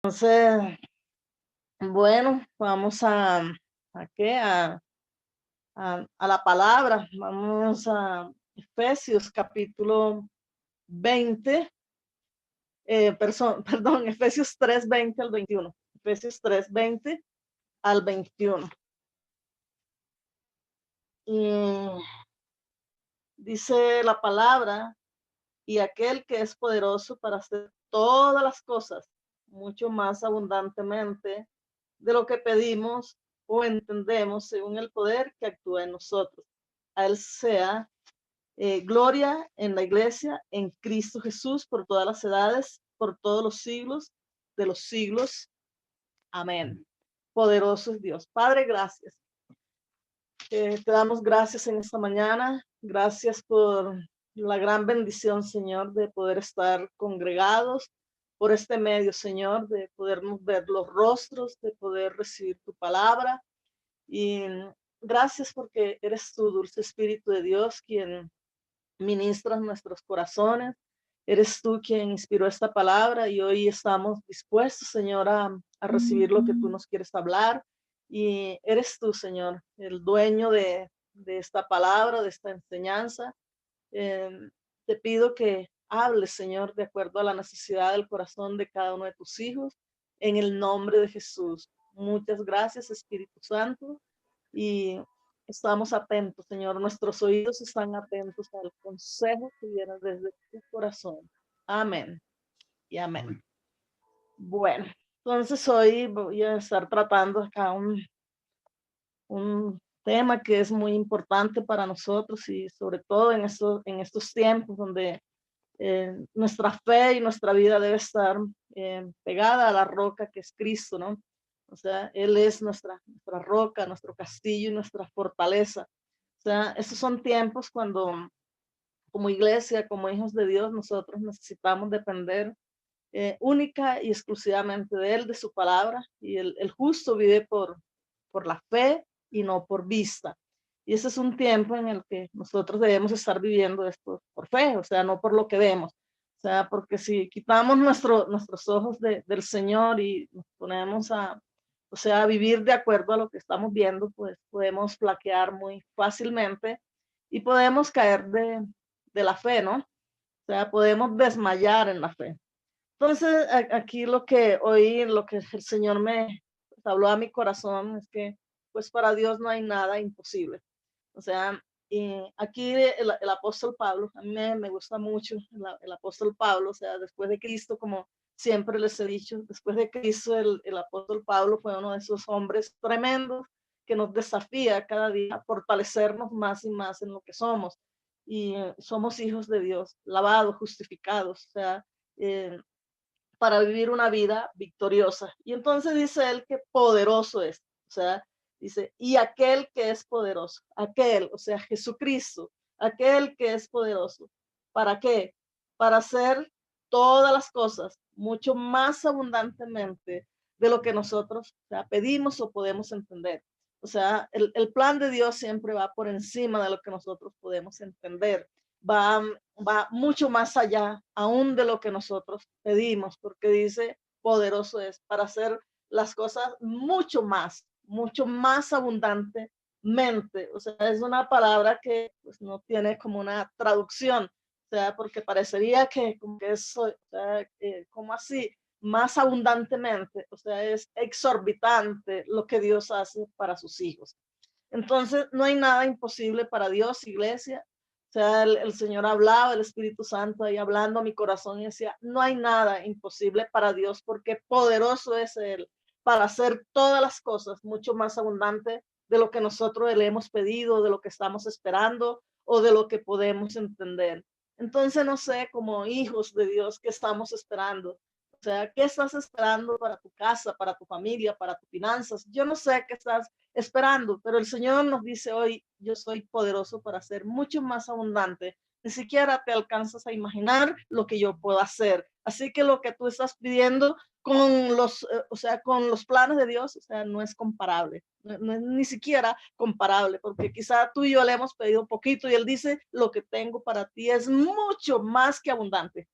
Entonces, bueno, vamos ¿a qué? A la palabra. Vamos a Efesios capítulo 20, perdón, Efesios 3:20 al 21. Efesios 3:20 al 21. Y dice la palabra, y aquel que es poderoso para hacer todas las cosas mucho más abundantemente de lo que pedimos o entendemos según el poder que actúa en nosotros. A él sea gloria en la iglesia, en Cristo Jesús, por todas las edades, por todos los siglos de los siglos. Amén. Poderoso es Dios. Padre, gracias. Te damos gracias en esta mañana. Gracias por la gran bendición, Señor, de poder estar congregados por este medio, Señor, de podernos ver los rostros, de poder recibir tu palabra. Y gracias porque eres tú, dulce Espíritu de Dios, quien ministras nuestros corazones. Eres tú quien inspiró esta palabra y hoy estamos dispuestos, Señor, a recibir lo que tú nos quieres hablar. Y eres tú, Señor, el dueño de esta palabra, de esta enseñanza. Eh, Te pido que hables, Señor, de acuerdo a la necesidad del corazón de cada uno de tus hijos, en el nombre de Jesús. Muchas gracias, Espíritu Santo, y estamos atentos, Señor. Nuestros oídos están atentos al consejo que viene desde tu corazón. Amén y amén. Bueno, entonces hoy voy a estar tratando acá un tema que es muy importante para nosotros y sobre todo en estos tiempos donde nuestra fe y nuestra vida debe estar pegada a la roca que es Cristo, ¿no? O sea, Él es nuestra roca, nuestro castillo y nuestra fortaleza. O sea, estos son tiempos cuando como iglesia, como hijos de Dios, nosotros necesitamos depender única y exclusivamente de Él, de su palabra, y el justo vive por la fe y no por vista. Y ese es un tiempo en el que nosotros debemos estar viviendo esto por fe, o sea, no por lo que vemos. O sea, porque si quitamos nuestros ojos del Señor y nos ponemos o sea, a vivir de acuerdo a lo que estamos viendo, pues podemos flaquear muy fácilmente y podemos caer de la fe, ¿no? O sea, podemos desmayar en la fe. Entonces, aquí lo que el Señor me habló a mi corazón es que, pues para Dios no hay nada imposible. O sea, y aquí el apóstol Pablo, a mí me gusta mucho el apóstol Pablo, o sea, después de Cristo, como siempre les he dicho, después de Cristo, el apóstol Pablo fue uno de esos hombres tremendos que nos desafía cada día a fortalecernos más y más en lo que somos. Y somos hijos de Dios, lavados, justificados, o sea, eh, para vivir una vida victoriosa. Y entonces dice él que poderoso es, o sea, dice, y aquel que es poderoso, aquel, o sea, Jesucristo, aquel que es poderoso. ¿Para qué? Para hacer todas las cosas mucho más abundantemente de lo que nosotros, o sea, pedimos o podemos entender. O sea, el plan de Dios siempre va por encima de lo que nosotros podemos entender. Va va mucho más allá aún de lo que nosotros pedimos, porque dice, poderoso es para hacer las cosas mucho más abundantemente. O sea, es una palabra que pues, no tiene como una traducción, o sea, porque parecería que como que es, o sea, como así, más abundantemente, o sea, es exorbitante lo que Dios hace para sus hijos. Entonces, no hay nada imposible para Dios, iglesia. O sea, el Señor hablaba, el Espíritu Santo ahí hablando a mi corazón y decía, no hay nada imposible para Dios porque poderoso es Él para hacer todas las cosas mucho más abundante de lo que nosotros le hemos pedido, de lo que estamos esperando o de lo que podemos entender. Entonces, no sé, como hijos de Dios, ¿qué estamos esperando? O sea, ¿qué estás esperando para tu casa, para tu familia, para tus finanzas? Yo no sé qué estás esperando, pero el Señor nos dice hoy, yo soy poderoso para hacer mucho más abundante. Ni siquiera te alcanzas a imaginar lo que yo puedo hacer. Así que lo que tú estás pidiendo con o sea, con los planes de Dios, o sea, no es comparable, no es ni siquiera comparable, porque quizá tú y yo le hemos pedido un poquito y Él dice, lo que tengo para ti es mucho más que abundante.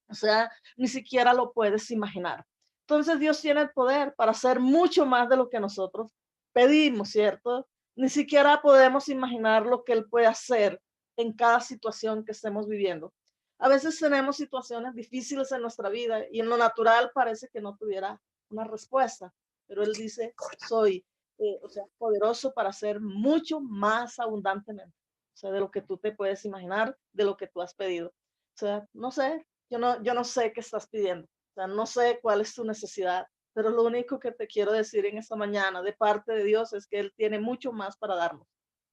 O sea, ni siquiera lo puedes imaginar. Entonces Dios tiene el poder para hacer mucho más de lo que nosotros pedimos, ¿cierto? Ni siquiera podemos imaginar lo que Él puede hacer en cada situación que estemos viviendo. A veces tenemos situaciones difíciles en nuestra vida y en lo natural parece que no tuviera una respuesta, pero Él dice, soy, o sea, poderoso para hacer mucho más abundantemente, o sea, de lo que tú te puedes imaginar, de lo que tú has pedido. O sea, no sé, yo no sé qué estás pidiendo, o sea, no sé cuál es tu necesidad, pero lo único que te quiero decir en esta mañana de parte de Dios es que Él tiene mucho más para darnos,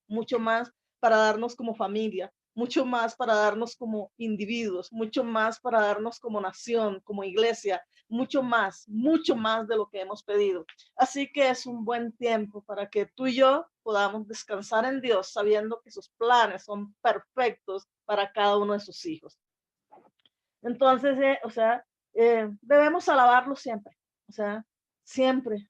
mucho más para darnos como familia, mucho más para darnos como individuos, mucho más para darnos como nación, como iglesia, mucho más de lo que hemos pedido. Así que es un buen tiempo para que tú y yo podamos descansar en Dios sabiendo que sus planes son perfectos para cada uno de sus hijos. Entonces, o sea, debemos alabarlo siempre, o sea, siempre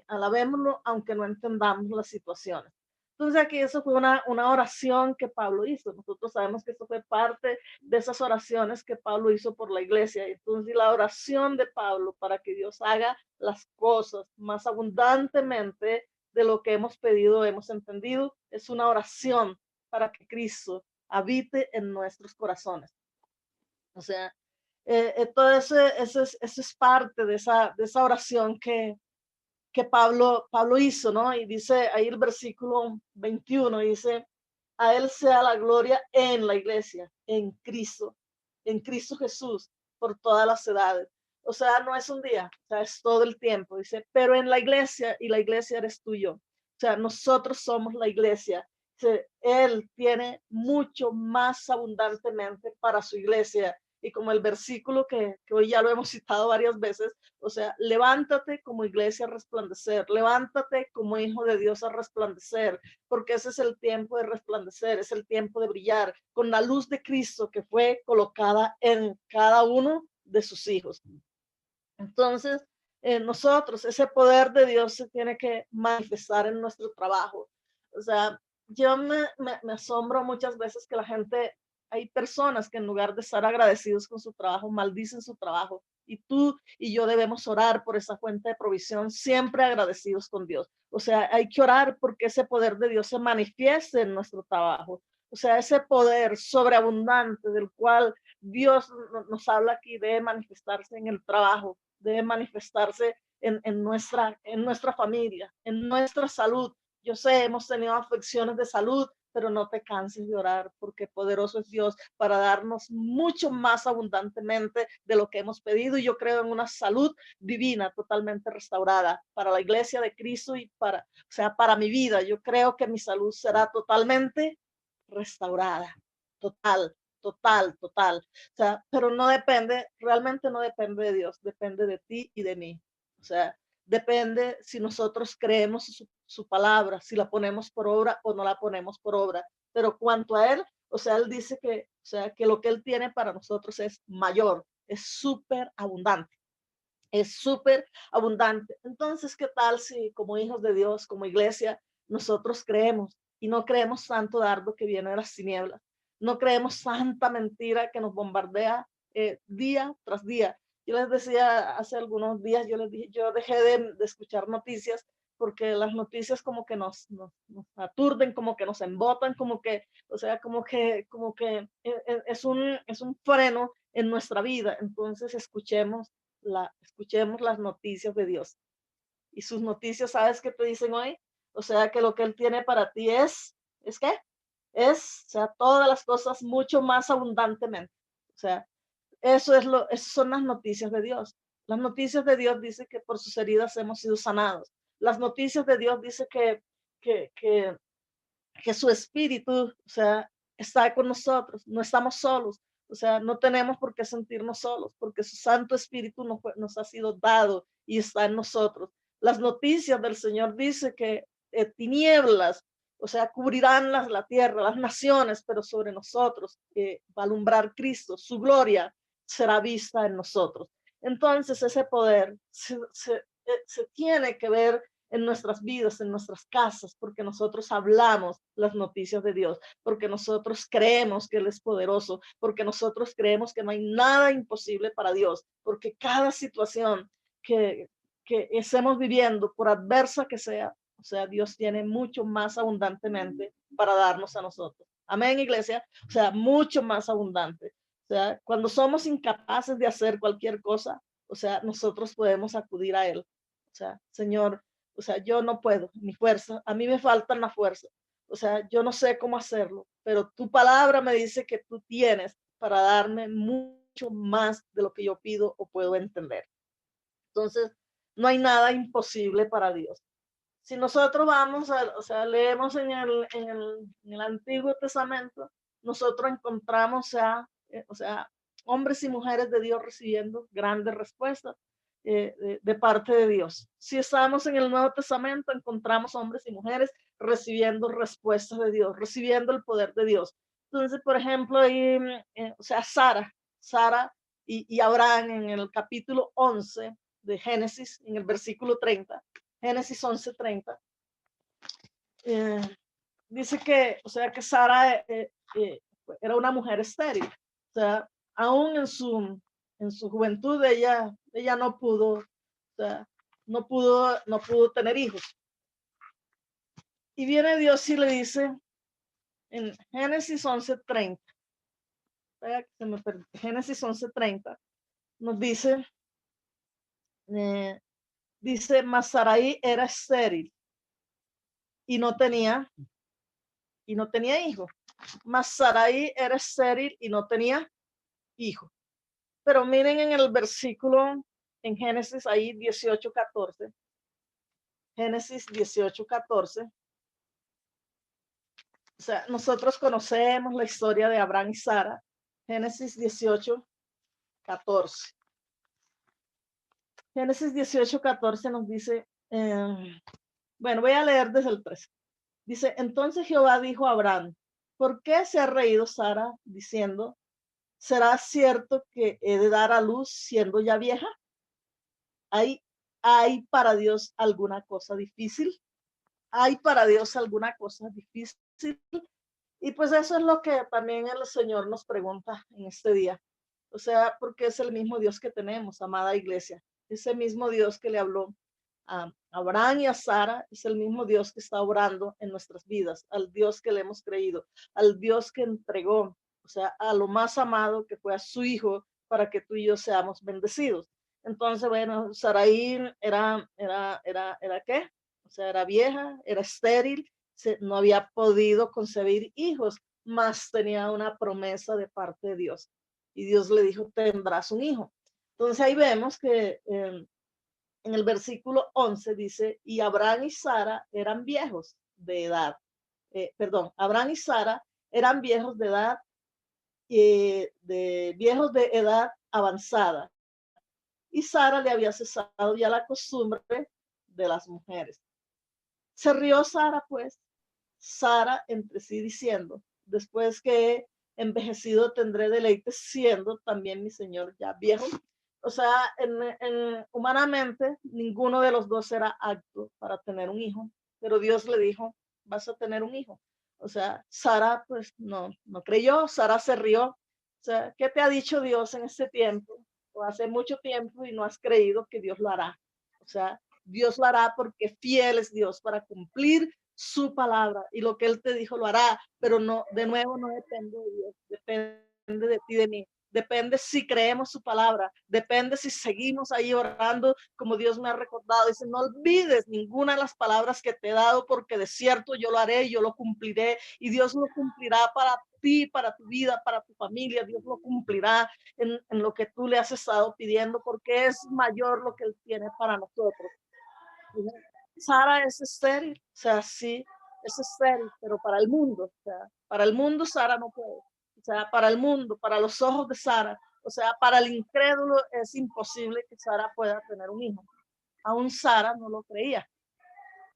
alabémoslo aunque no entendamos las situaciones. Entonces aquí eso fue una oración que Pablo hizo. Nosotros sabemos que esto fue parte de esas oraciones que Pablo hizo por la iglesia. Entonces la oración de Pablo para que Dios haga las cosas más abundantemente de lo que hemos pedido, hemos entendido, es una oración para que Cristo habite en nuestros corazones. O sea, todo eso es parte de esa oración que Pablo hizo, ¿no? Y dice ahí el versículo 21, dice, a Él sea la gloria en la iglesia, en Cristo Jesús, por todas las edades. O sea, no es un día, o sea, es todo el tiempo, dice, pero en la iglesia, y la iglesia eres tú y yo. O sea, nosotros somos la iglesia. Dice, Él tiene mucho más abundantemente para su iglesia. Y como el versículo que hoy ya lo hemos citado varias veces, o sea, levántate como iglesia a resplandecer, levántate como hijo de Dios a resplandecer, porque ese es el tiempo de resplandecer, es el tiempo de brillar con la luz de Cristo que fue colocada en cada uno de sus hijos. Entonces, nosotros, ese poder de Dios se tiene que manifestar en nuestro trabajo. O sea, yo me asombro muchas veces que la gente, hay personas que en lugar de estar agradecidos con su trabajo, maldicen su trabajo. Y tú y yo debemos orar por esa fuente de provisión, siempre agradecidos con Dios. O sea, hay que orar porque ese poder de Dios se manifieste en nuestro trabajo. O sea, ese poder sobreabundante del cual Dios nos habla aquí debe manifestarse en el trabajo, debe manifestarse en nuestra familia, en nuestra salud. Yo sé, hemos tenido afecciones de salud, pero no te canses de orar porque poderoso es Dios para darnos mucho más abundantemente de lo que hemos pedido. Y yo creo en una salud divina totalmente restaurada para la iglesia de Cristo y para, o sea, para mi vida. Yo creo que mi salud será totalmente restaurada, total, total, total. O sea, pero no depende, realmente no depende de Dios, depende de ti y de mí. O sea, depende si nosotros creemos su palabra, si la ponemos por obra o no la ponemos por obra. Pero cuanto a Él, o sea, Él dice que, o sea, que lo que Él tiene para nosotros es mayor, es súper abundante. Es súper abundante. Entonces, ¿qué tal si como hijos de Dios, como iglesia, nosotros creemos y no creemos tanto dardo que viene de las tinieblas? No creemos santa mentira que nos bombardea día tras día. Yo les decía hace algunos días, yo les dije, yo dejé de escuchar noticias porque las noticias como que nos aturden, como que nos embotan, como que, o sea, como que es un freno en nuestra vida. Entonces escuchemos las noticias de Dios. Y sus noticias, ¿sabes qué te dicen hoy? O sea, que lo que Él tiene para ti ¿es qué? O sea, todas las cosas mucho más abundantemente. O sea, esas son las noticias de Dios. Las noticias de Dios dicen que por sus heridas hemos sido sanados. Las noticias de Dios dicen que, que, que su espíritu, o sea, está con nosotros, no estamos solos, o sea, no tenemos por qué sentirnos solos, porque su Santo Espíritu nos ha sido dado y está en nosotros. Las noticias del Señor dice que tinieblas, o sea, cubrirán la tierra, las naciones, pero sobre nosotros va a alumbrar Cristo, su gloria será vista en nosotros. Entonces ese poder se tiene que ver en nuestras vidas, en nuestras casas, porque nosotros hablamos las noticias de Dios, porque nosotros creemos que Él es poderoso, porque nosotros creemos que no hay nada imposible para Dios, porque cada situación que, que estemos viviendo, por adversa que sea, o sea, Dios tiene mucho más abundantemente para darnos a nosotros. Amén, iglesia. O sea, mucho más abundante. O sea, cuando somos incapaces de hacer cualquier cosa, o sea, nosotros podemos acudir a Él. O sea, Señor, o sea, yo no puedo, mi fuerza, a mí me falta la fuerza. O sea, yo no sé cómo hacerlo, pero tu palabra me dice que tú tienes para darme mucho más de lo que yo pido o puedo entender. Entonces, no hay nada imposible para Dios. Si nosotros vamos a, o sea, leemos en el Antiguo Testamento, nosotros encontramos o sea, hombres y mujeres de Dios recibiendo grandes respuestas de parte de Dios. Si estamos en el Nuevo Testamento, encontramos hombres y mujeres recibiendo respuestas de Dios, recibiendo el poder de Dios. Entonces, por ejemplo, ahí, o sea, Sara y Abraham en el capítulo 11 de Génesis, en el versículo 30, Génesis 11:30, eh, dice que, o sea, que Sara era una mujer estéril. O sea, aún en su juventud ella no pudo, o sea, no pudo tener hijos. Y viene Dios y le dice en Génesis 11:30, Génesis 11:30, nos eh, dice, mas Sarai era estéril y no tenía hijo. Mas Sarai era estéril y no tenía hijo. Pero miren en el versículo, en Génesis ahí 18:14. Génesis 18:14. O sea, nosotros conocemos la historia de Abraham y Sara. Génesis 18:14. Génesis 18:14 nos dice, bueno, voy a leer desde el 13. Dice, entonces Jehová dijo a Abraham, ¿por qué se ha reído Sara diciendo, será cierto que he de dar a luz siendo ya vieja? ¿Hay, hay para Dios alguna cosa difícil? ¿Hay para Dios alguna cosa difícil? Y pues eso es lo que también el Señor nos pregunta en este día. O sea, porque es el mismo Dios que tenemos, amada iglesia. Ese mismo Dios que le habló a Abraham y a Sara, es el mismo Dios que está obrando en nuestras vidas, al Dios que le hemos creído, al Dios que entregó, o sea, a lo más amado que fue a su Hijo para que tú y yo seamos bendecidos. Entonces, bueno, Saraí era ¿qué? O sea, era vieja, era estéril, no había podido concebir hijos, más tenía una promesa de parte de Dios. Y Dios le dijo, tendrás un hijo. Entonces ahí vemos que en el versículo 11 dice, y Abraham y Sara eran viejos de edad. Perdón, Abraham y Sara eran viejos de edad, viejos de edad avanzada. Y Sara le había cesado ya la costumbre de las mujeres. Se rió Sara, pues, Sara entre sí diciendo, después que he envejecido tendré deleite siendo también mi señor ya viejo. O sea, humanamente ninguno de los dos era apto para tener un hijo, pero Dios le dijo, vas a tener un hijo. O sea, Sara pues no creyó, Sara se rió. O sea, ¿qué te ha dicho Dios en este tiempo? O hace mucho tiempo y no has creído que Dios lo hará. O sea, Dios lo hará porque fiel es Dios para cumplir su palabra y lo que Él te dijo lo hará, pero no, de nuevo no depende de Dios, depende de ti, de mí. Depende si creemos su palabra, depende si seguimos ahí orando como Dios me ha recordado. Dice, no olvides ninguna de las palabras que te he dado, porque de cierto yo lo haré, yo lo cumpliré y Dios lo cumplirá para ti, para tu vida, para tu familia. Dios lo cumplirá en lo que tú le has estado pidiendo, porque es mayor lo que Él tiene para nosotros. Sara es estéril, o sea, sí, es estéril, pero para el mundo, o sea, para el mundo Sara no puede, o sea, para el mundo, para los ojos de Sara, o sea, para el incrédulo es imposible que Sara pueda tener un hijo. Aún Sara no lo creía,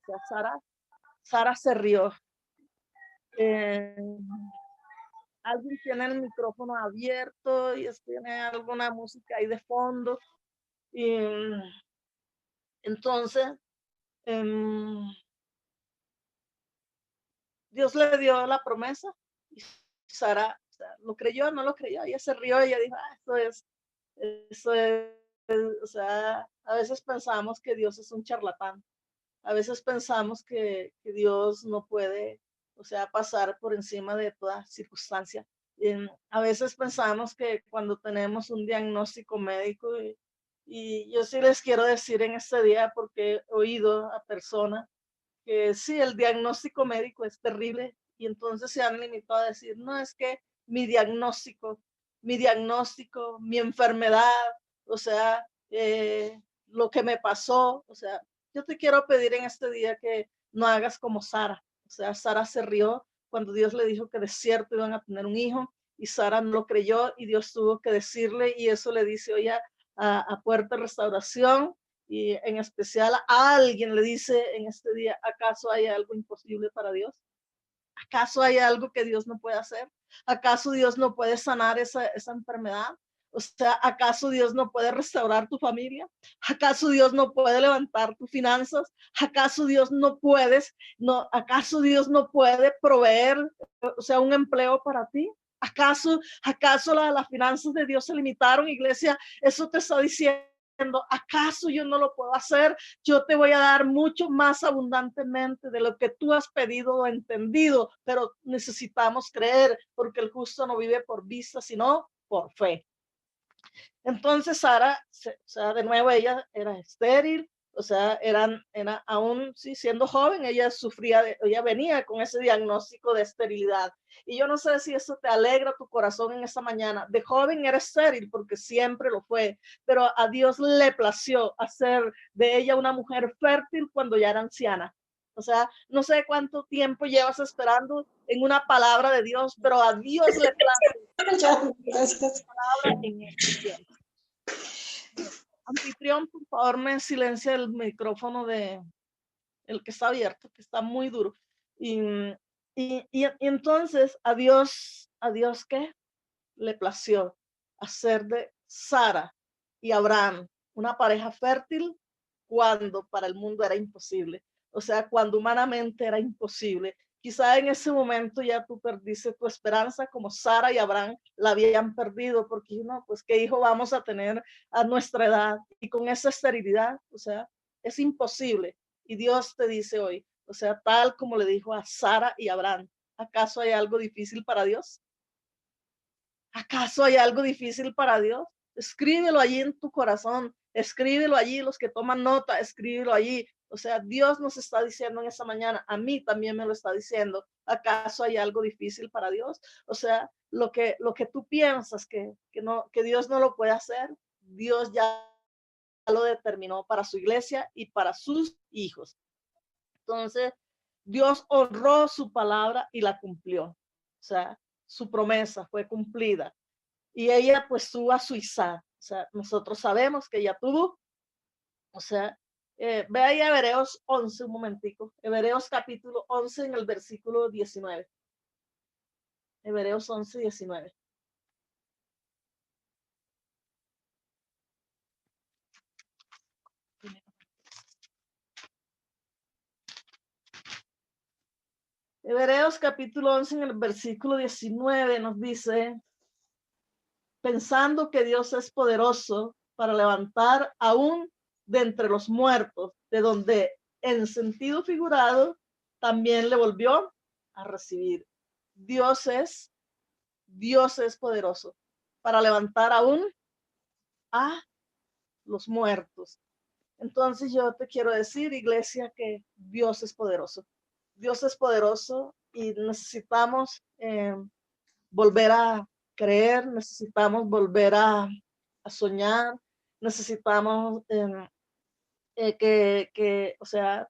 o sea, Sara se rió. Eh, Alguien tiene el micrófono abierto y tiene alguna música ahí de fondo. Y entonces, um, Dios le dio la promesa y Sara, o sea, lo creyó, no lo creyó, ella se rió, ella dijo, eso es o sea, a veces pensamos que Dios es un charlatán. A veces pensamos que Dios no puede, o sea, pasar por encima de toda circunstancia. A veces pensamos que cuando tenemos un diagnóstico médico, y yo sí les quiero decir en este día, porque he oído a personas que sí, el diagnóstico médico es terrible y entonces se han limitado a decir, no, es que mi diagnóstico, mi enfermedad, o sea, lo que me pasó, o sea, yo te quiero pedir en este día que no hagas como Sara, o sea, Sara se rió cuando Dios le dijo que de cierto iban a tener un hijo y Sara no lo creyó y Dios tuvo que decirle y eso le dice hoy a Puerta Restauración y en especial a alguien le dice en este día, ¿acaso hay algo imposible para Dios? ¿Acaso hay algo que Dios no puede hacer? ¿Acaso Dios no puede sanar esa enfermedad? O sea, ¿acaso Dios no puede restaurar tu familia? ¿Acaso Dios no puede levantar tus finanzas? ¿Acaso Dios no acaso Dios no puede proveer, o sea, un empleo para ti? ¿Acaso las finanzas de Dios se limitaron, iglesia? Eso te está diciendo, ¿acaso yo no lo puedo hacer? Yo te voy a dar mucho más abundantemente de lo que tú has pedido o entendido, pero necesitamos creer porque el justo no vive por vista, sino por fe. Entonces Sara, o sea, de nuevo ella era estéril, o sea, era aún sí, siendo joven, ella venía con ese diagnóstico de esterilidad. Y yo no sé si eso te alegra tu corazón en esta mañana. De joven era estéril porque siempre lo fue, pero a Dios le plació hacer de ella una mujer fértil cuando ya era anciana. O sea, no sé cuánto tiempo llevas esperando en una palabra de Dios, pero a Dios le place Gracias. palabra en este tiempo. Anfitrión, por favor, me silencia el micrófono de el que está abierto, que está muy duro. Y, y entonces a Dios, ¿qué? Le plació hacer de Sara y Abraham una pareja fértil cuando para el mundo era imposible. O sea, cuando humanamente era imposible. Quizá en ese momento ya tú perdiste tu esperanza como Sara y Abraham la habían perdido porque no, pues qué hijo vamos a tener a nuestra edad y con esa esterilidad, o sea, es imposible. Y Dios te dice hoy, o sea, tal como le dijo a Sara y Abraham, ¿acaso hay algo difícil para Dios? ¿Acaso hay algo difícil para Dios? Escríbelo allí en tu corazón, escríbelo allí, los que toman nota, escríbelo allí. O sea, Dios nos está diciendo en esta mañana, a mí también me lo está diciendo, ¿acaso hay algo difícil para Dios? O sea, lo que tú piensas que Dios no lo puede hacer, Dios ya lo determinó para su iglesia y para sus hijos. Entonces, Dios honró su palabra y la cumplió. O sea, su promesa fue cumplida y ella pues tuvo a su Isaac. O sea, nosotros sabemos que ella tuvo, o sea, ve ahí a Hebreos 11 un momentico, Hebreos capítulo 11 en el versículo 19. Hebreos 11, 19. Hebreos capítulo 11 en el versículo 19 nos dice, pensando que Dios es poderoso para levantar aún de entre los muertos, de donde en sentido figurado también le volvió a recibir. Dios es, Dios es poderoso para levantar aún a los muertos. Entonces yo te quiero decir, iglesia, que Dios es poderoso. Dios es poderoso y necesitamos volver a creer, necesitamos volver a soñar, necesitamos o sea,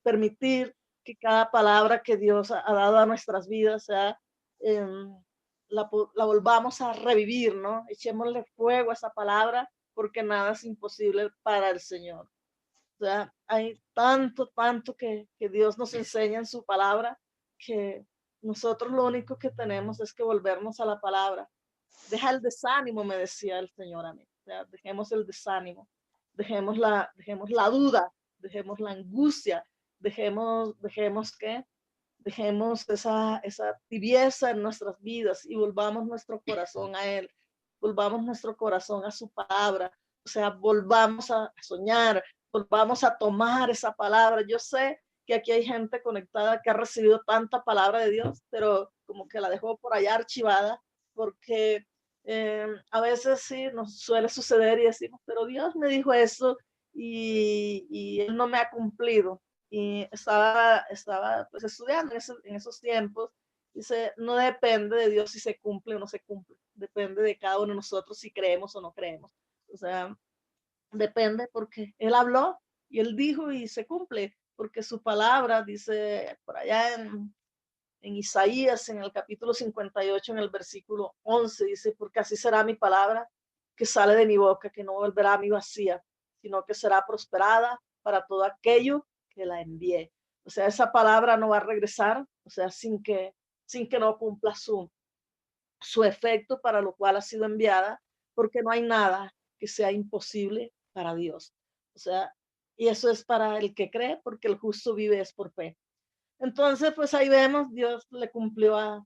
permitir que cada palabra que Dios ha dado a nuestras vidas sea, eh, la volvamos a revivir, ¿no? Echémosle fuego a esa palabra porque nada es imposible para el Señor. O sea, hay tanto que Dios nos enseña en su palabra que nosotros lo único que tenemos es que volvernos a la palabra. Deja el desánimo, me decía el Señor a mí. O sea, dejemos el desánimo, dejemos la duda, dejemos la angustia, dejemos que dejemos esa tibieza en nuestras vidas y volvamos nuestro corazón a Él, volvamos nuestro corazón a su palabra, o sea, volvamos a soñar, volvamos a tomar esa palabra. Yo sé que aquí hay gente conectada que ha recibido tanta palabra de Dios, pero como que la dejó por allá archivada, porque a veces sí nos suele suceder y decimos, pero Dios me dijo eso y Él no me ha cumplido. Y estaba pues estudiando en esos tiempos. Dice, no depende de Dios si se cumple o no se cumple, depende de cada uno de nosotros si creemos o no creemos. O sea, depende porque Él habló y Él dijo y se cumple, porque su palabra dice por allá en Isaías, en el capítulo 58, en el versículo 11, dice, porque así será mi palabra que sale de mi boca, que no volverá a mí vacía, sino que será prosperada para todo aquello que la envié. O sea, esa palabra no va a regresar, o sea, sin que no cumpla su efecto para lo cual ha sido enviada, porque no hay nada que sea imposible para Dios. O sea, y eso es para el que cree, porque el justo vive es por fe. Entonces, pues ahí vemos, Dios le cumplió a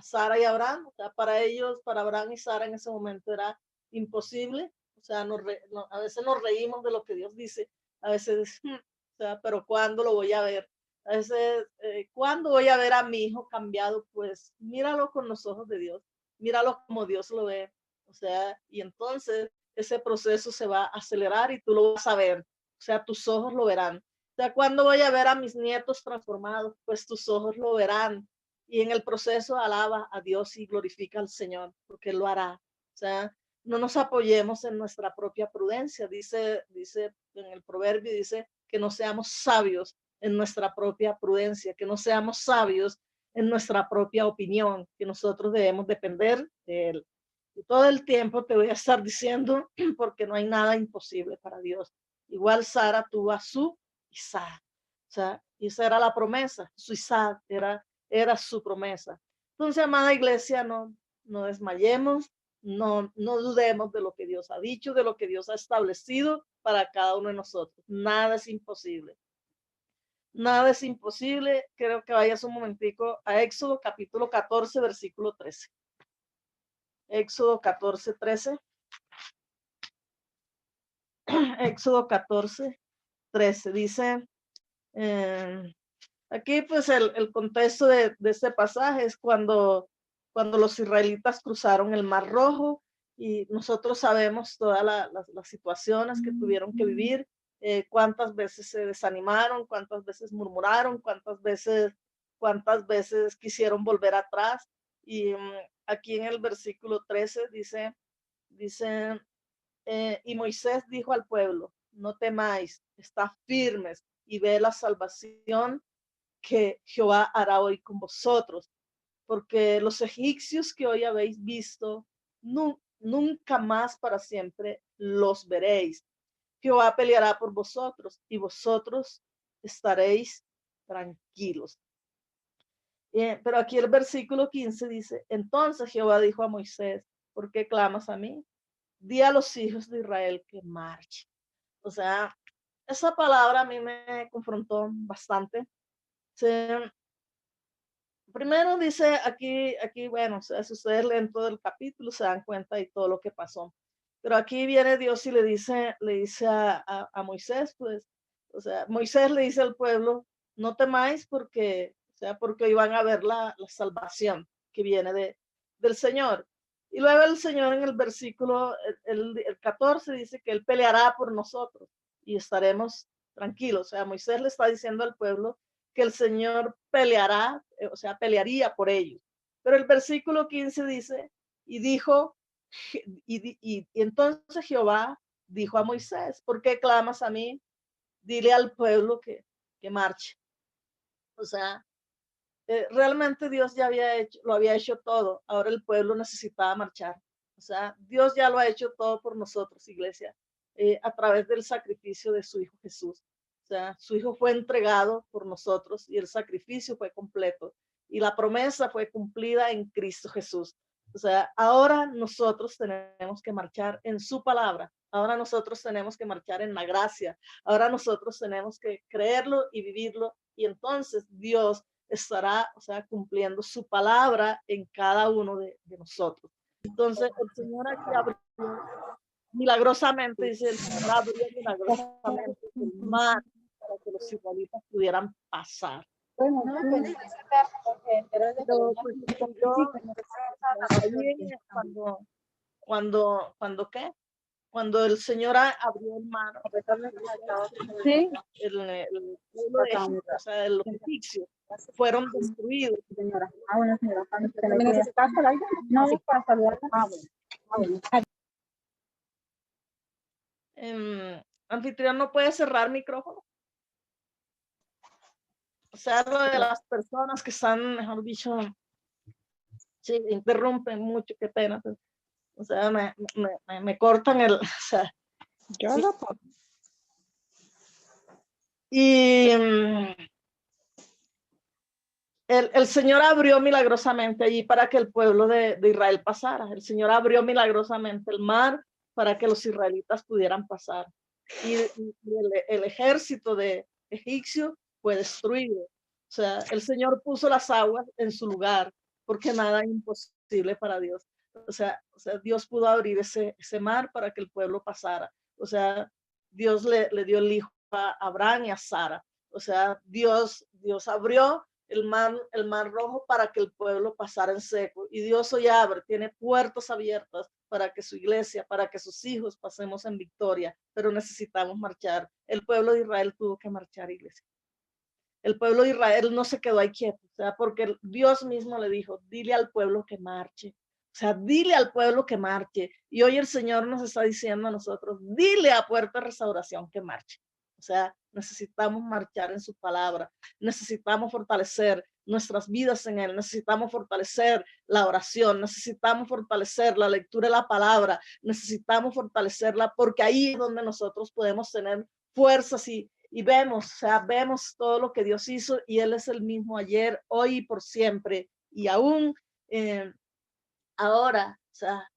Sara y a Abraham. O sea, para ellos, para Abraham y Sara en ese momento era imposible. O sea, a veces nos reímos de lo que Dios dice, a veces, o sea, pero ¿cuándo lo voy a ver? A veces, ¿cuándo voy a ver a mi hijo cambiado? Pues míralo con los ojos de Dios, míralo como Dios lo ve. O sea, y entonces ese proceso se va a acelerar y tú lo vas a ver. O sea, tus ojos lo verán. O sea, ¿cuándo voy a ver a mis nietos transformados? Pues tus ojos lo verán. Y en el proceso alaba a Dios y glorifica al Señor, porque Él lo hará. O sea, no nos apoyemos en nuestra propia prudencia. Dice en el proverbio, dice que no seamos sabios en nuestra propia prudencia, que no seamos sabios en nuestra propia opinión, que nosotros debemos depender de Él. Y todo el tiempo te voy a estar diciendo, porque no hay nada imposible para Dios. Igual Sara tuvo a su Isaac. O sea, esa era la promesa, su Isaac era su promesa. Entonces, amada iglesia, no desmayemos, no dudemos de lo que Dios ha dicho, de lo que Dios ha establecido para cada uno de nosotros. Nada es imposible. Nada es imposible. Creo que vayas un momentico a Éxodo capítulo 14, versículo 13. Éxodo 14, 13. Éxodo 14, 13. Dice, aquí pues el contexto de este pasaje es cuando los israelitas cruzaron el Mar Rojo y nosotros sabemos todas las situaciones que tuvieron que vivir, cuántas veces se desanimaron, cuántas veces murmuraron, cuántas veces quisieron volver atrás. Y aquí en el versículo 13 dice, y Moisés dijo al pueblo, no temáis, está firmes y ve la salvación que Jehová hará hoy con vosotros, porque los egipcios que hoy habéis visto, nunca más para siempre los veréis. Jehová peleará por vosotros y vosotros estaréis tranquilos. Pero aquí el versículo 15 dice, entonces Jehová dijo a Moisés, ¿por qué clamas a mí? Di a los hijos de Israel que marchen. O sea, esa palabra a mí me confrontó bastante. Primero dice aquí, bueno, o sea, si ustedes leen todo el capítulo, se dan cuenta de todo lo que pasó. Pero aquí viene Dios y le dice a Moisés, pues, o sea, Moisés le dice al pueblo, no temáis porque, o sea, porque hoy van a ver la salvación que viene del Señor. Y luego el Señor en el versículo, el 14 dice que Él peleará por nosotros y estaremos tranquilos. O sea, Moisés le está diciendo al pueblo que el Señor peleará, o sea, pelearía por ellos. Pero el versículo 15 dice, y dijo, y entonces Jehová dijo a Moisés, ¿por qué clamas a mí? Dile al pueblo que marche. O sea, realmente Dios ya lo había hecho todo. Ahora el pueblo necesitaba marchar. O sea, Dios ya lo ha hecho todo por nosotros, iglesia, a través del sacrificio de su Hijo Jesús. O sea, su Hijo fue entregado por nosotros y el sacrificio fue completo y la promesa fue cumplida en Cristo Jesús. O sea, ahora nosotros tenemos que marchar en su palabra. Ahora nosotros tenemos que marchar en la gracia. Ahora nosotros tenemos que creerlo y vivirlo. Y entonces Dios estará, o sea, cumpliendo su palabra en cada uno de nosotros. Entonces, el Señor aquí abrió milagrosamente, dice el Señor, abrió milagrosamente el mar para que los israelitas pudieran pasar. Bueno, Pero, pues, cuando el Señor abrió el mar, sí, el pueblo de Egipto, o sea, los egipcios fueron destruidos. señora. Ah, bueno, señora. ¿Me necesitas por algo? No, para saludar. Ah, bueno. Anfitrión, ¿no puede cerrar micrófono? O sea, lo de las personas que están, mejor dicho, sí, interrumpen mucho, qué pena. Pues. O sea, me cortan el, o sea. Yo lo pongo. Y el Señor abrió milagrosamente allí para que el pueblo de Israel pasara. El Señor abrió milagrosamente el mar para que los israelitas pudieran pasar. Y el ejército de egipcio fue destruido. O sea, el Señor puso las aguas en su lugar, porque nada es imposible para Dios. O sea, Dios pudo abrir ese mar para que el pueblo pasara. O sea, Dios le dio el hijo a Abraham y a Sara. O sea, Dios abrió el mar rojo para que el pueblo pasara en seco. Y Dios hoy abre, tiene puertas abiertas para que su iglesia, para que sus hijos pasemos en victoria, pero necesitamos marchar. El pueblo de Israel tuvo que marchar, iglesia. El pueblo de Israel no se quedó ahí quieto, o sea, porque Dios mismo le dijo, dile al pueblo que marche. O sea, dile al pueblo que marche. Y hoy el Señor nos está diciendo a nosotros, dile a Puerta Restauración que marche. O sea, necesitamos marchar en su palabra, necesitamos fortalecer nuestras vidas en Él, necesitamos fortalecer la oración, necesitamos fortalecer la lectura de la palabra, necesitamos fortalecerla porque ahí es donde nosotros podemos tener fuerzas y vemos, o sea, vemos todo lo que Dios hizo y Él es el mismo ayer, hoy y por siempre. Y aún ahora, o sea,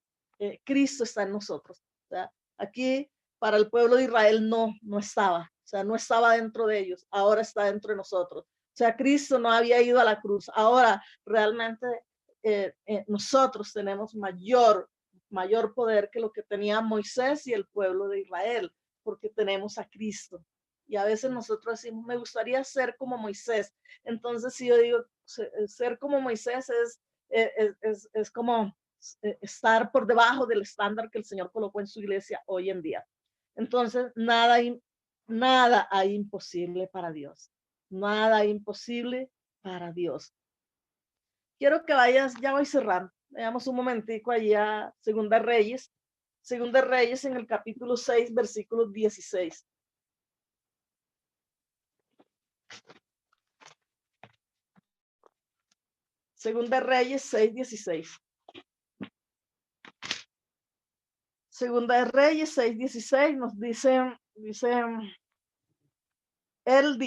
Cristo está en nosotros. O sea, aquí para el pueblo de Israel no estaba, o sea, no estaba dentro de ellos, ahora está dentro de nosotros. O sea, Cristo no había ido a la cruz, ahora realmente nosotros tenemos mayor poder que lo que tenía Moisés y el pueblo de Israel, porque tenemos a Cristo. Y a veces nosotros decimos, me gustaría ser como Moisés. Entonces, si yo digo, ser como Moisés es como estar por debajo del estándar que el Señor colocó en su iglesia hoy en día. Entonces, nada hay imposible para Dios. Nada imposible para Dios. Quiero que vayas, ya voy cerrando. Veamos un momentico allá, Segunda Reyes en el capítulo 6, versículo 16. Segunda Reyes 6:16. Segunda de Reyes 6:16 nos dice, él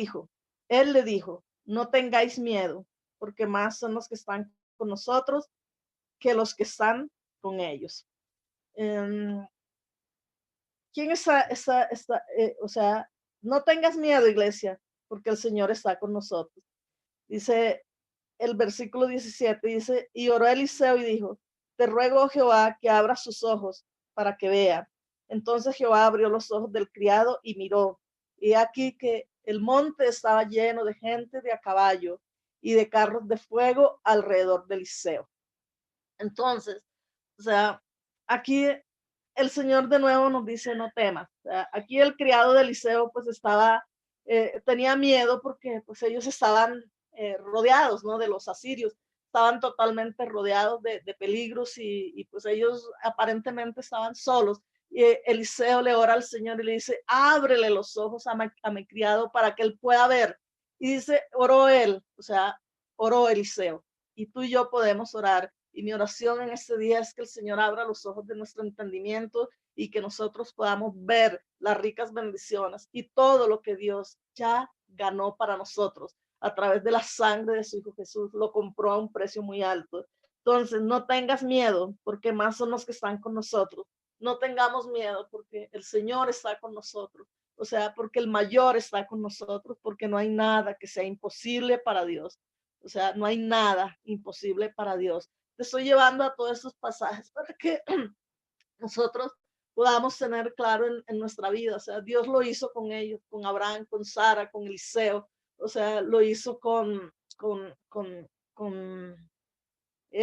le dijo, no tengáis miedo, porque más son los que están con nosotros que los que están con ellos. ¿Quién está, o sea, no tengas miedo, iglesia, porque el Señor está con nosotros? Dice el versículo 17, dice, y oró Eliseo y dijo, te ruego, Jehová, que abra sus ojos para que vea. Entonces Jehová abrió los ojos del criado y miró. Y aquí que el monte estaba lleno de gente de a caballo y de carros de fuego alrededor de Eliseo. Entonces, o sea, aquí el Señor de nuevo nos dice, no temas. O sea, aquí el criado de Eliseo pues tenía miedo porque pues ellos estaban rodeados, ¿no? De los asirios, estaban totalmente rodeados de peligros y pues ellos aparentemente estaban solos. Y Eliseo le ora al Señor y le dice, ábrele los ojos a mi criado para que él pueda ver. Y dice, oró él, o sea, oró Eliseo. Y tú y yo podemos orar. Y mi oración en este día es que el Señor abra los ojos de nuestro entendimiento y que nosotros podamos ver las ricas bendiciones y todo lo que Dios ya ganó para nosotros a través de la sangre de su Hijo Jesús. Lo compró a un precio muy alto. Entonces, no tengas miedo porque más son los que están con nosotros. No tengamos miedo porque el Señor está con nosotros. O sea, porque el mayor está con nosotros, porque no hay nada que sea imposible para Dios. O sea, no hay nada imposible para Dios. Te estoy llevando a todos esos pasajes para que nosotros podamos tener claro en nuestra vida. O sea, Dios lo hizo con ellos, con Abraham, con Sara, con Eliseo. O sea, lo hizo con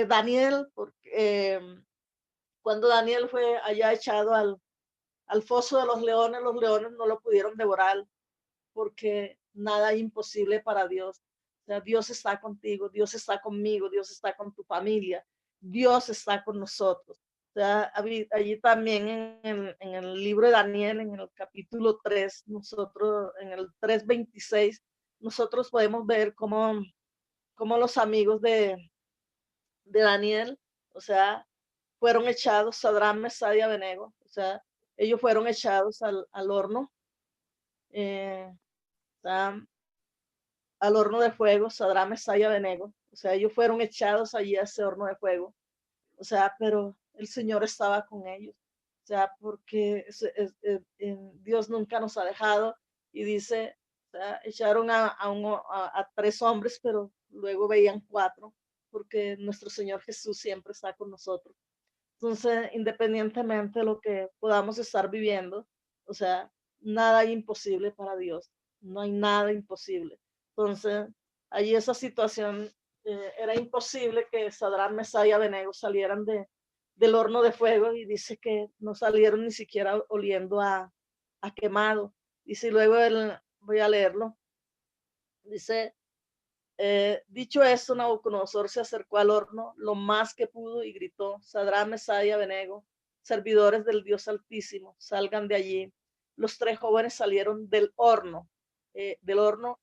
Daniel, porque cuando Daniel fue allá echado al foso de los leones no lo pudieron devorar porque nada es imposible para Dios. O sea, Dios está contigo, Dios está conmigo, Dios está con tu familia, Dios está con nosotros. O sea, allí también en el libro de Daniel, en el capítulo 3, nosotros, en el 3:26, nosotros podemos ver cómo los amigos de Daniel, o sea, fueron echados, Sadrach, Mesach y Abednego, o sea, ellos fueron echados al horno, eh, al horno de fuego, Sadrach, Mesach y Abednego, o sea, ellos fueron echados allí a ese horno de fuego, o sea, pero el Señor estaba con ellos, o sea, porque Dios nunca nos ha dejado y dice, o sea, echaron a 3 hombres, pero luego veían 4, porque nuestro Señor Jesús siempre está con nosotros. Entonces, independientemente de lo que podamos estar viviendo, o sea, nada es imposible para Dios, no hay nada imposible. Entonces, allí esa situación era imposible que Sadrach, Mesach y Abednego salieran del horno de fuego y dice que no salieron ni siquiera oliendo a quemado. Y si luego voy a leerlo, dice, dicho esto, Nabucodonosor se acercó al horno lo más que pudo y gritó, Sadrach, Mesach y Abednego, servidores del Dios Altísimo, salgan de allí. Los 3 jóvenes salieron del horno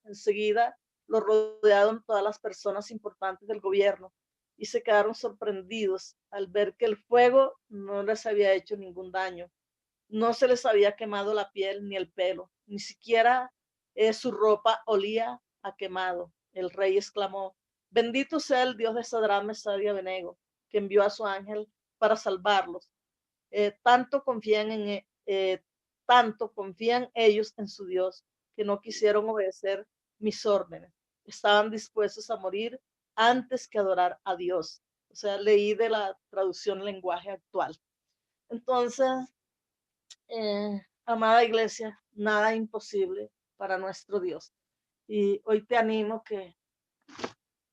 enseguida los rodearon todas las personas importantes del gobierno y se quedaron sorprendidos al ver que el fuego no les había hecho ningún daño. No se les había quemado la piel ni el pelo, ni siquiera su ropa olía a quemado. El rey exclamó, bendito sea el Dios de Sadrach, Mesach y Abednego, que envió a su ángel para salvarlos. Tanto confían ellos en su Dios, que no quisieron obedecer mis órdenes. Estaban dispuestos a morir antes que adorar a Dios. O sea, leí de la traducción lenguaje actual. Entonces, amada iglesia, nada imposible para nuestro Dios. Y hoy te animo que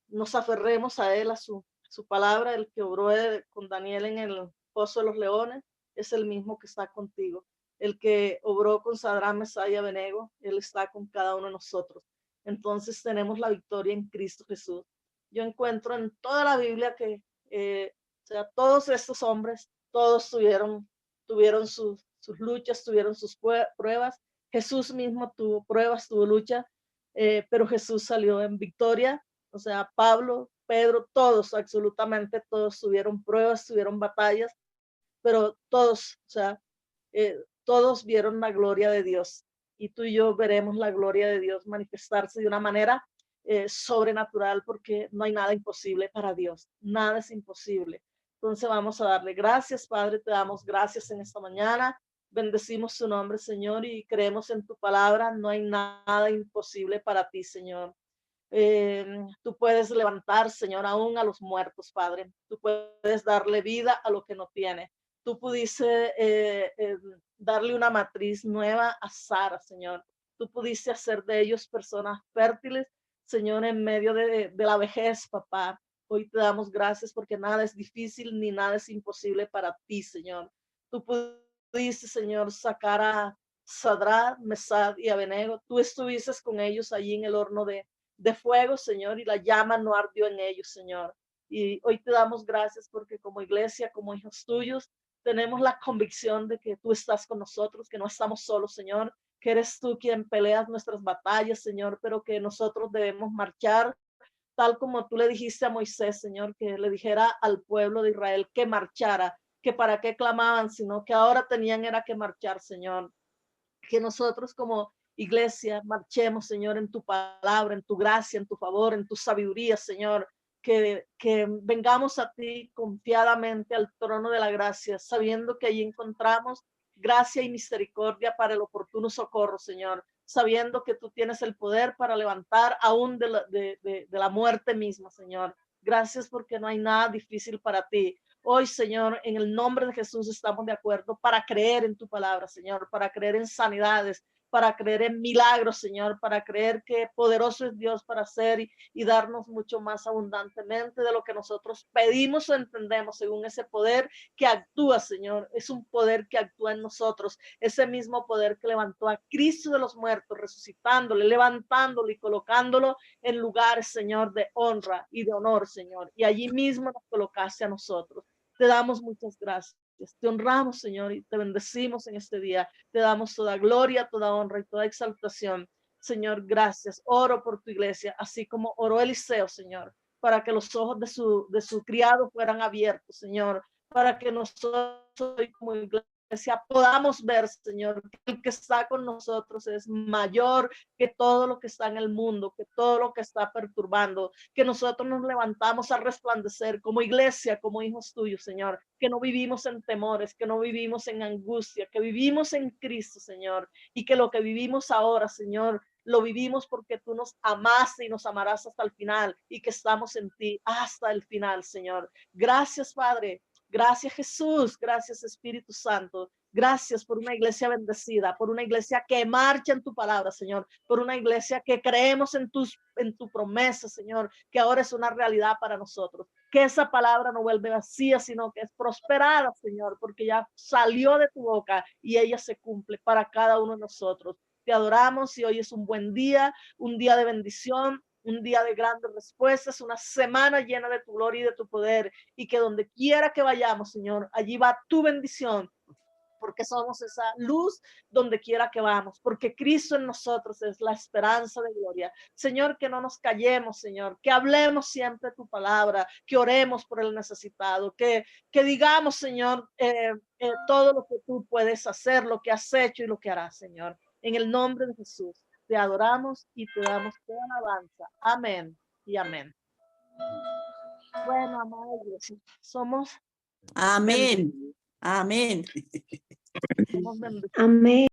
nos aferremos a Él, a su palabra. El que obró con Daniel en el pozo de los leones es el mismo que está contigo. El que obró con Sadrach, Mesach y Abednego, Él está con cada uno de nosotros. Entonces tenemos la victoria en Cristo Jesús. Yo encuentro en toda la Biblia que o sea, todos estos hombres, todos tuvieron sus luchas, tuvieron sus pruebas. Jesús mismo tuvo pruebas, tuvo lucha, pero Jesús salió en victoria. O sea, Pablo, Pedro, todos, absolutamente todos tuvieron pruebas, tuvieron batallas, pero todos, o sea, todos vieron la gloria de Dios. Y tú y yo veremos la gloria de Dios manifestarse de una manera sobrenatural, porque no hay nada imposible para Dios, nada es imposible. Entonces vamos a darle gracias, Padre, te damos gracias en esta mañana, bendecimos tu nombre, Señor, y creemos en tu palabra, no hay nada imposible para ti, Señor. Tú puedes levantar, Señor, aún a los muertos, Padre. Tú puedes darle vida a lo que no tiene. Tú pudiste darle una matriz nueva a Sara, Señor. Tú pudiste hacer de ellos personas fértiles, Señor, en medio de la vejez, papá. Hoy te damos gracias porque nada es difícil ni nada es imposible para ti, Señor. Tú pudiste, Señor, sacar a Sadrach, Mesach y Abednego. Tú estuviste con ellos allí en el horno de fuego, Señor, y la llama no ardió en ellos, Señor. Y hoy te damos gracias porque como iglesia, como hijos tuyos, tenemos la convicción de que tú estás con nosotros, que no estamos solos, Señor, que eres tú quien peleas nuestras batallas, Señor, pero que nosotros debemos marchar tal como tú le dijiste a Moisés, Señor, que le dijera al pueblo de Israel que marchara, que para qué clamaban, sino que ahora tenían era que marchar, Señor. Que nosotros como iglesia marchemos, Señor, en tu palabra, en tu gracia, en tu favor, en tu sabiduría, Señor, que vengamos a ti confiadamente al trono de la gracia, sabiendo que allí encontramos gracia y misericordia para el oportuno socorro, Señor, sabiendo que tú tienes el poder para levantar aún de la muerte misma, Señor. Gracias porque no hay nada difícil para ti. Hoy, Señor, en el nombre de Jesús estamos de acuerdo para creer en tu palabra, Señor, para creer en sanidades, para creer en milagros, Señor, para creer que poderoso es Dios para hacer y darnos mucho más abundantemente de lo que nosotros pedimos o entendemos, según ese poder que actúa, Señor. Es un poder que actúa en nosotros, ese mismo poder que levantó a Cristo de los muertos, resucitándole, levantándolo y colocándolo en lugares, Señor, de honra y de honor, Señor. Y allí mismo nos colocaste a nosotros. Te damos muchas gracias. Te honramos, Señor, y te bendecimos en este día. Te damos toda gloria, toda honra y toda exaltación. Señor, gracias. Oro por tu iglesia, así como oró Eliseo, Señor, para que los ojos de su criado fueran abiertos, Señor, para que nosotros como iglesia podamos ver, Señor, que el que está con nosotros es mayor que todo lo que está en el mundo, que todo lo que está perturbando, que nosotros nos levantamos a resplandecer como iglesia, como hijos tuyos, Señor, que no vivimos en temores, que no vivimos en angustia, que vivimos en Cristo, Señor, y que lo que vivimos ahora, Señor, lo vivimos porque tú nos amaste y nos amarás hasta el final y que estamos en ti hasta el final, Señor. Gracias, Padre. Gracias, Jesús. Gracias, Espíritu Santo. Gracias por una iglesia bendecida, por una iglesia que marcha en tu palabra, Señor, por una iglesia que creemos en tu promesa, Señor, que ahora es una realidad para nosotros. Que esa palabra no vuelve vacía, sino que es prosperada, Señor, porque ya salió de tu boca y ella se cumple para cada uno de nosotros. Te adoramos y hoy es un buen día, un día de bendición, un día de grandes respuestas, una semana llena de tu gloria y de tu poder, y que donde quiera que vayamos, Señor, allí va tu bendición, porque somos esa luz donde quiera que vamos, porque Cristo en nosotros es la esperanza de gloria. Señor, que no nos callemos, Señor, que hablemos siempre tu palabra, que oremos por el necesitado, que digamos, Señor, todo lo que tú puedes hacer, lo que has hecho y lo que harás, Señor. En el nombre de Jesús, te adoramos y te damos toda alabanza. Amén y amén. Bueno, amada iglesia, somos Amén. Amén. bendecidos. Amén.